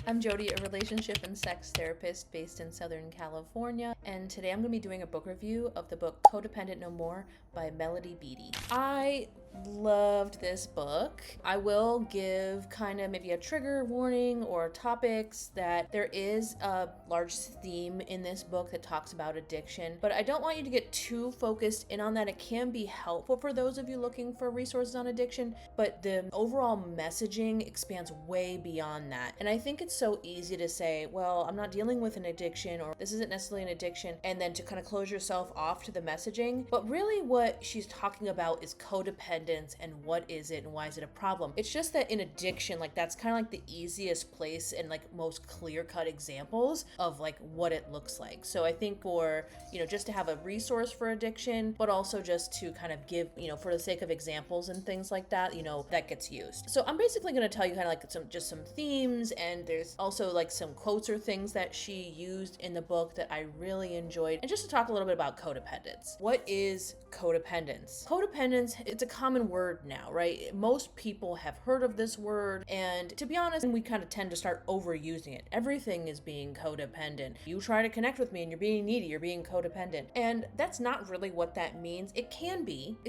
I'm Jody, a relationship and sex therapist based in Southern California, and today I'm going to be doing a book review of the book Codependent No More by Melody Beattie. I loved this book. I will give kind of maybe a trigger warning or topics that there is a large theme in this book that talks about addiction, but I don't want you to get too focused in on that. It can be helpful for those of you looking for resources on addiction, but the overall messaging expands way beyond that. And I think it's so easy to say, well, I'm not dealing with an addiction, or this isn't necessarily an addiction, and then to kind of close yourself off to the messaging. But really what she's talking about is codependence and what is it and why is it a problem. It's just that in addiction, like that's kind of like the easiest place and like most clear-cut examples of like what it looks like. So I think for, just to have a resource for addiction, but also just to kind of give, for the sake of examples and things like that, that gets used. So I'm basically going to tell you kind of like some themes, and there's also like some quotes or things that she used in the book that I really enjoyed. And just to talk a little bit about codependence. What is codependence? Codependence, it's a common word now, right? Most people have heard of this word, and to be honest, we kind of tend to start overusing it. Everything is being codependent. You try to connect with me and you're being needy, you're being codependent. And that's not really what that means. It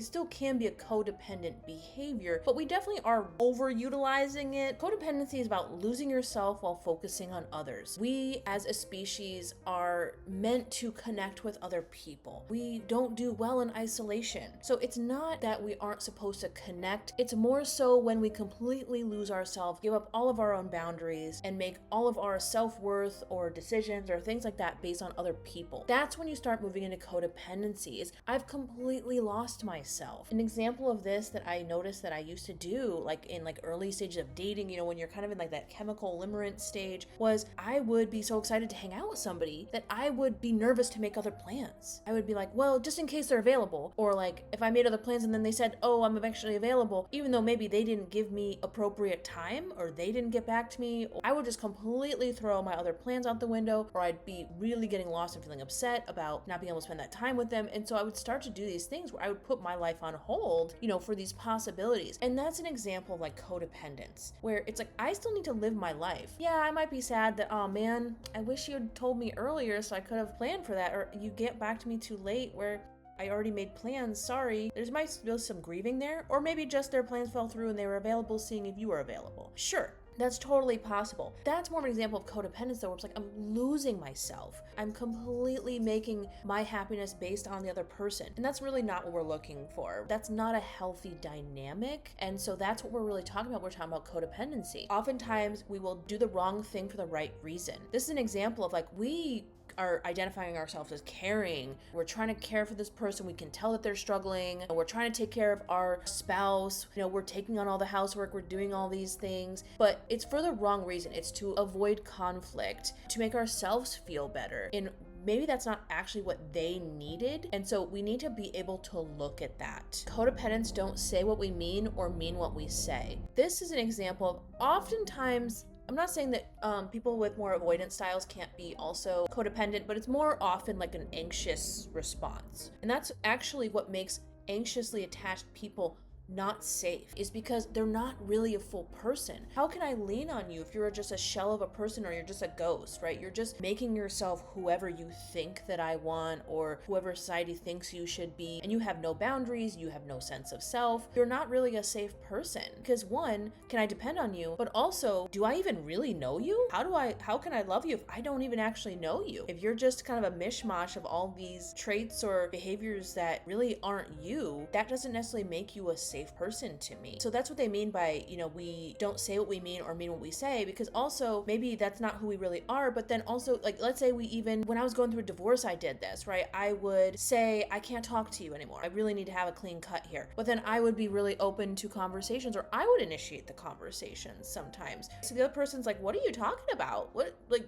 still can be a codependent behavior, but we definitely are overutilizing it. Codependency is about losing yourself while focusing on others. We as a species are meant to connect with other people. We don't do well in isolation. So it's not that we aren't supposed to connect. It's more so when we completely lose ourselves, give up all of our own boundaries, and make all of our self-worth or decisions or things like that based on other people. That's when you start moving into codependency. Is I've completely lost myself. An example of this that I noticed that I used to do, like in like early stages of dating, when you're kind of in like that chemical limerence stage, was I would be so excited to hang out with somebody that I would be nervous to make other plans. I would be like, well, just in case they're available. Or like if I made other plans and then they said, oh, I'm eventually available, even though maybe they didn't give me appropriate time or they didn't get back to me, I would just completely throw my other plans out the window, or I'd be really getting lost and feeling upset about not being able to spend that time with them. And so I would start to do these things where I would put my life on hold, for these possibilities. And that's an example of like codependence, where it's like, I still need to live my life. Yeah, I might be sad that, oh man, I wish you had told me earlier so I could have planned for that, or you get back to me too late where I already made plans, sorry. There might be some grieving there, or maybe just their plans fell through and they were available seeing if you were available. Sure. That's totally possible. That's more of an example of codependence though, where it's like I'm losing myself. I'm completely making my happiness based on the other person. And that's really not what we're looking for. That's not a healthy dynamic. And so that's what we're really talking about. We're talking about codependency. Oftentimes we will do the wrong thing for the right reason. This is an example of like, we are identifying ourselves as caring. We're trying to care for this person. We can tell that they're struggling. We're trying to take care of our spouse. We're taking on all the housework. We're doing all these things, but it's for the wrong reason. It's to avoid conflict, to make ourselves feel better. And maybe that's not actually what they needed. And so we need to be able to look at that. Codependents don't say what we mean or mean what we say. This is an example of oftentimes, I'm not saying that people with more avoidant styles can't be also codependent, but it's more often like an anxious response. And that's actually what makes anxiously attached people not safe, is because they're not really a full person. How can I lean on you if you're just a shell of a person, or you're just a ghost, right? You're just making yourself whoever you think that I want, or whoever society thinks you should be, and you have no boundaries, you have no sense of self. You're not really a safe person, because one, can I depend on you? But also, do I even really know you? How can I love you if I don't even actually know you? If you're just kind of a mishmash of all these traits or behaviors that really aren't you, that doesn't necessarily make you a safe person to me. So that's what they mean by, we don't say what we mean or mean what we say, because also maybe that's not who we really are. But then also, like, let's say when I was going through a divorce, I did this, right? I would say, I can't talk to you anymore. I really need to have a clean cut here. But then I would be really open to conversations, or I would initiate the conversations sometimes. So the other person's like, what are you talking about?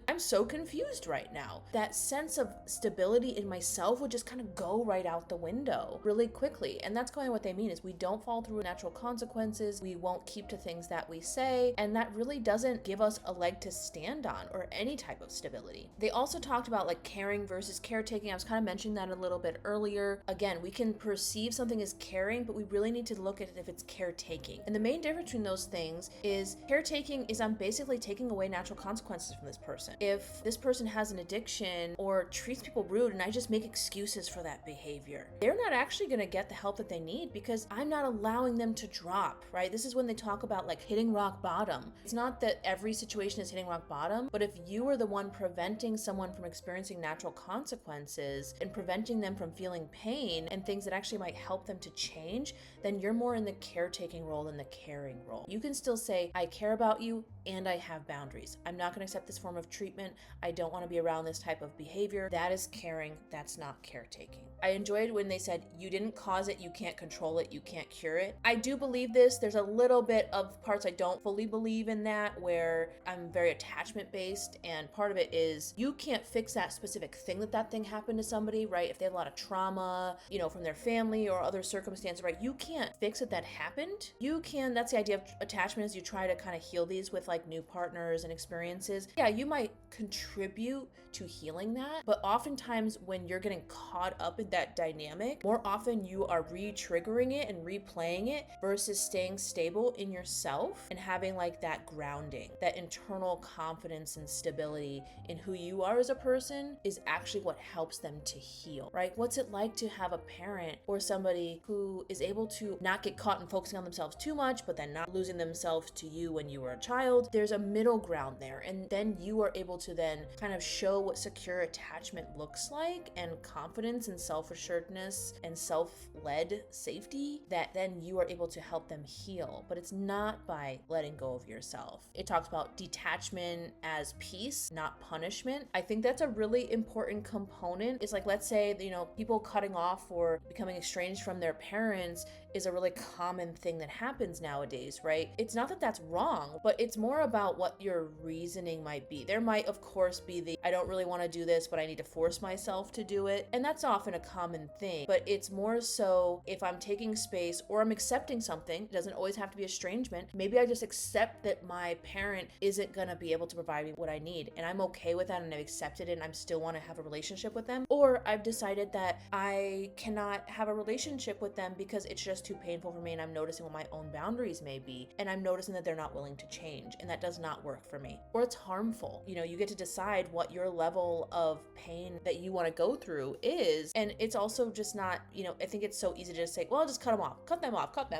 I'm so confused right now. That sense of stability in myself would just kind of go right out the window really quickly. And that's kind of what they mean, is we don't fall fall through natural consequences. We won't keep to things that we say, and that really doesn't give us a leg to stand on or any type of stability. They also talked about like caring versus caretaking. I was kind of mentioning that a little bit earlier. Again, we can perceive something as caring, but we really need to look at it if it's caretaking. And the main difference between those things is caretaking is I'm basically taking away natural consequences from this person. If this person has an addiction or treats people rude and I just make excuses for that behavior, they're not actually going to get the help that they need because I'm not allowing them to drop, right? This is when they talk about like hitting rock bottom. It's not that every situation is hitting rock bottom, but if you are the one preventing someone from experiencing natural consequences and preventing them from feeling pain and things that actually might help them to change, then you're more in the caretaking role than the caring role. You can still say, I care about you and I have boundaries. I'm not going to accept this form of treatment. I don't want to be around this type of behavior. That is caring. That's not caretaking. I enjoyed when they said, you didn't cause it, you can't control it, you can't cure it. I do believe this. There's a little bit of parts I don't fully believe in that, where I'm very attachment based, and part of it is you can't fix that specific thing that thing happened to somebody, right? If they have a lot of trauma, from their family or other circumstances, right? You can't fix it that happened. You can, that's the idea of attachment, is you try to kind of heal these with like new partners and experiences. Yeah, you might contribute to healing that, but oftentimes when you're getting caught up in that dynamic, more often you are re-triggering it and replaying it versus staying stable in yourself and having like that grounding, that internal confidence and stability in who you are as a person is actually what helps them to heal, right? What's it like to have a parent or somebody who is able to not get caught in focusing on themselves too much, but then not losing themselves to you when you were a child? There's a middle ground there, and then you are able to then kind of show what secure attachment looks like, and confidence and self-assuredness and self-led safety, that then you are able to help them heal. But it's not by letting go of yourself. It talks about detachment as peace, not punishment. I think that's a really important component. It's like, let's say, people cutting off or becoming estranged from their parents is a really common thing that happens nowadays, right? It's not that that's wrong, but it's more about what your reasoning might be. There might, of course, be I don't really want to do this, but I need to force myself to do it. And that's often a common thing, but it's more so if I'm taking space or I'm accepting something. It doesn't always have to be estrangement. Maybe I just accept that my parent isn't going to be able to provide me what I need, and I'm okay with that, and I've accepted it, and I still want to have a relationship with them. Or I've decided that I cannot have a relationship with them because it's just too painful for me, and I'm noticing what my own boundaries may be, and I'm noticing that they're not willing to change, and that does not work for me. Or it's harmful. You get to decide what your level of pain that you want to go through is, and it's also just not, I think it's so easy to just say, well, I'll just cut them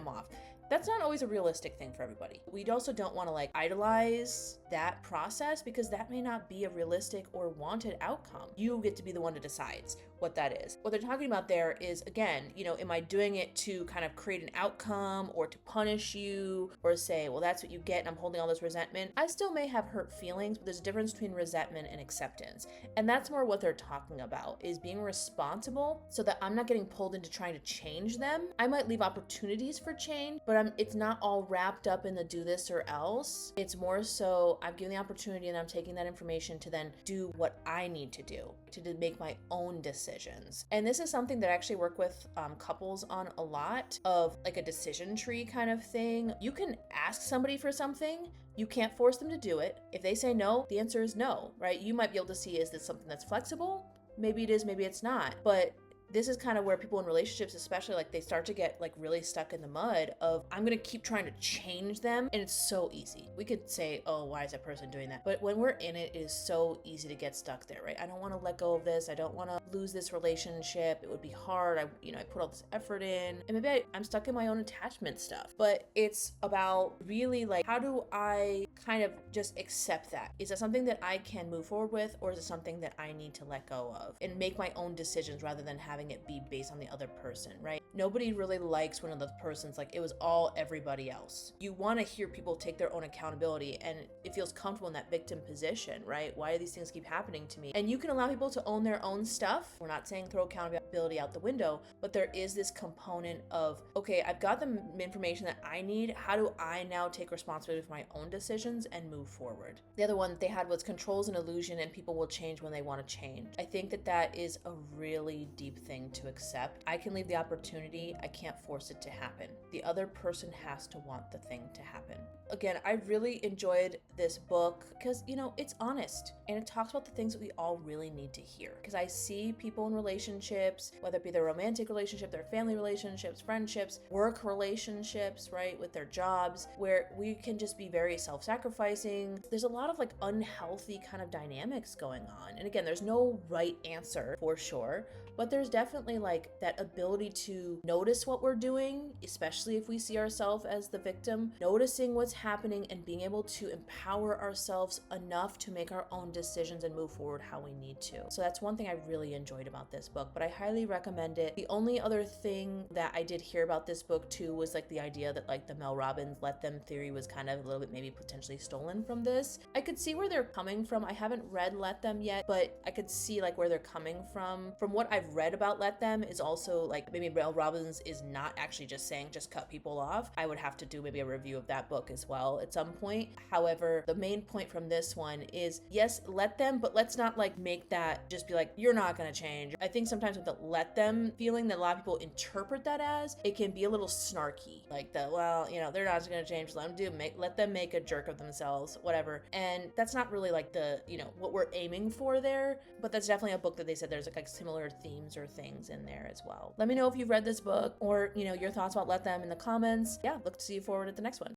off. That's not always a realistic thing for everybody. We also don't want to idolize that process, because that may not be a realistic or wanted outcome. You get to be the one to decide what that is. What they're talking about there is, again, am I doing it to kind of create an outcome or to punish you or say, well, that's what you get and I'm holding all this resentment? I still may have hurt feelings, but there's a difference between resentment and acceptance. And that's more what they're talking about, is being responsible so that I'm not getting pulled into trying to change them. I might leave opportunities for change, but it's not all wrapped up in the do this or else. It's more so I'm giving the opportunity and I'm taking that information to then do what I need to do to make my own decisions. And this is something that I actually work with couples on a lot, of like a decision tree kind of thing. You can ask somebody for something. You can't force them to do it. If they say no, the answer is no, right? You might be able to see, is this something that's flexible? Maybe it is, maybe it's not. But this is kind of where people in relationships, especially, they start to get really stuck in the mud of, I'm going to keep trying to change them. And it's so easy. We could say, oh, why is that person doing that? But when we're in it, it is so easy to get stuck there, right? I don't want to let go of this. I don't want to lose this relationship. It would be hard. I put all this effort in, and maybe I'm stuck in my own attachment stuff. But it's about really how do I kind of just accept that? Is that something that I can move forward with, or is it something that I need to let go of and make my own decisions rather than having it be based on the other person, right? Nobody really likes when the person's it was all everybody else. You want to hear people take their own accountability, and it feels comfortable in that victim position, right? Why do these things keep happening to me? And you can allow people to own their own stuff. We're not saying throw accountability out the window, but there is this component of, okay, I've got the information that I need. How do I now take responsibility for my own decisions and move forward? The other one they had was control's an illusion and people will change when they want to change. I think that is a really deep thing to accept. I can leave the opportunity, I can't force it to happen. The other person has to want the thing to happen. Again, I really enjoyed this book because, it's honest and it talks about the things that we all really need to hear. Because I see people in relationships, whether it be their romantic relationship, their family relationships, friendships, work relationships, right, with their jobs, where we can just be very self-sacrificing. There's a lot of like unhealthy kind of dynamics going on. And again, there's no right answer for sure, but there's definitely like that ability to notice what we're doing, especially if we see ourselves as the victim, noticing what's happening and being able to empower ourselves enough to make our own decisions and move forward how we need to. So that's one thing I really enjoyed about this book, but I highly recommend it. The only other thing that I did hear about this book too was like the idea that like the Mel Robbins let them theory was kind of a little bit maybe potentially stolen from this. I could see where they're coming from. I haven't read Let Them yet, but I could see like where they're coming from. From what I've read about Let Them is also like maybe Mel Robbins is not actually just saying just cut people off. I would have to do maybe a review of that book as well at some point. However, the main point from this one is yes, let them, but let's not like make that just be like, you're not gonna change. I think sometimes with the let them feeling that a lot of people interpret that as, it can be a little snarky. Like the, well, they're not gonna change, let them make a jerk of themselves, whatever. And that's not really like the, what we're aiming for there, but that's definitely a book that they said there's like similar themes or things in there as well. Let me know if you've read this book or, your thoughts about Let Them in the comments. Yeah, look to see you forward at the next one.